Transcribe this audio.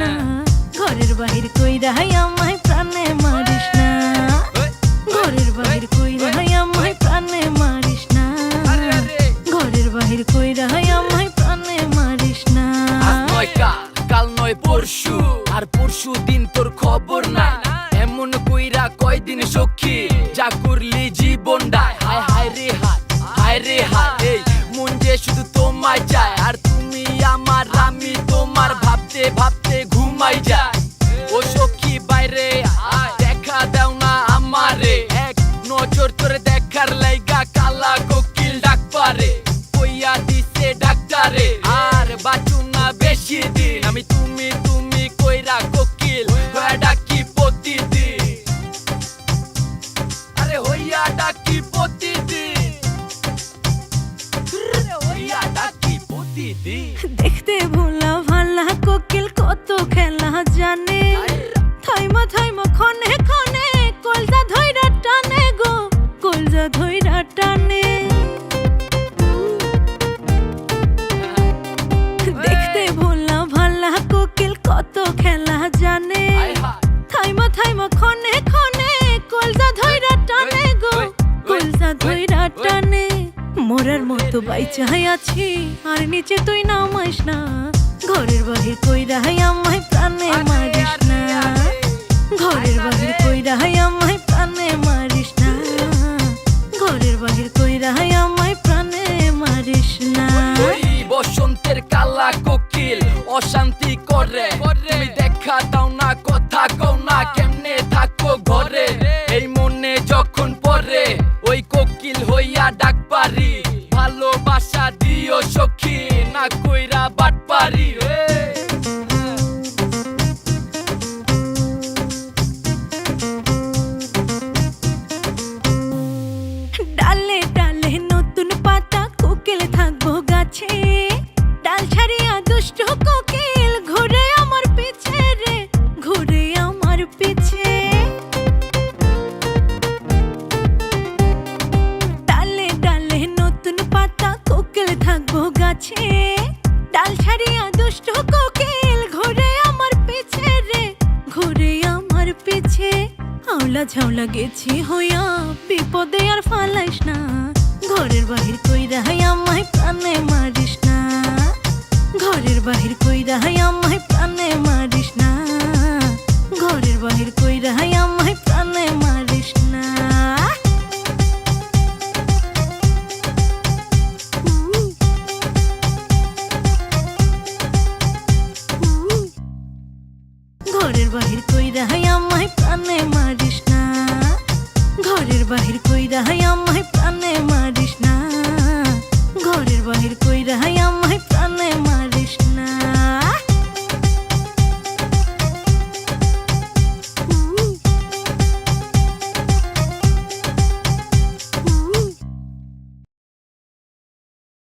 না, ঘরের বাহির কইরা আমায় প্রাণে মারিস না, ঘরের বাহির কইরা আমায় প্রাণে মারিস না, ঘরের বাহির কইরা আমায় প্রাণে মারিস না। আজ নয় কাল, কাল নয় পরশু, আর পরশু দিন তোর খবর নাই। এমন কইরা কয়দিন সখী যা করলি জীবনটায়। হায় হায় রে হায়, হায় রে হায়, এই মন যে শুধু তোমায় চায়। আর তুমি আমার, আমি তোমার, ভাবতে ভাবতে ঘুমাই যায়। ও সখী বাইরে আয়, দেখা দাও না আমারে, এক নজর তোরে দেখার লাইগা কালা কোকিল ডাক পারে। কইয়া দিছে ডাক্তারে আর বাঁচু না বেশি দিন, আমি তুমি তুমি কইরা কোকিল হইয়া ডাকি প্রতিদিন। আরে হইয়া ডাকি প্রতিদিন, হইয়া ডাকি প্রতিদিন। দেখতে ভোলা ভালা কোকিল কত খেলা জানে, থাইমা থাইমা খনে খনে কলজা ধইরা টানে গো, কলজা ধইরা টানে। দেখতে ভোলা ভালা কোকিল কত খেলা জানে, থাইমা থাইমা খনে খনে কলজা ধইরা টানে গো, কলজা ধইরা টানে। মোরার মতো বাইচাই আছি আর নিচে তুই নামাইস না, ঘরের বাহির কইরা আমায় প্রাণে মারিস না, ঘরের বাহির কইরা আমায় প্রাণে মারিস না, ঘরের বাহির কইরা আমায় প্রাণে মারিস না। ওই বসন্তের কালা কোকিল অশান্তি করে, তুমি দেখা দাও না, কথা কও না, কেমনে থাকো ঘরে। এই মনে যখন পড়ে ওই কোকিল হইয়া ডাক পারি, ভালোবাসা দিও সখী না কইরা বাট পারি। ডালে ডালে নতুন পাতা কোকিল থাকবো গাছে, ডাল ছাড়িয়া দুষ্ট কোকিল ঘুরে আমার পিছে রে, ঘুরে আমার পিছে। ডালে ডালে নতুন পাতা কোকিল থাকবো গাছে, ডাল ছাড়িয়া দুষ্ট কোকিল ঘুরে আমার পিছে রে, ঘুরে আমার পিছে। আওলা ঝাওলা গেছি হইয়া বিপদে আর ফালাইস না, ঘরের বাহির কইরা আমায় প্রাণে মারিস না, ঘরের বাহির কইরা আমায় প্রাণে মারিস না, ঘরের বাহির কইরা আমায় প্রাণে মারিস না। ঘরের বাহির কইরা আমায় প্রাণে মারিস না, ঘরের বাহির কইরা আমায় প্রাণে মারিস না, ঘরের বাহির কইরা আমায় প্রাণে মারিস না।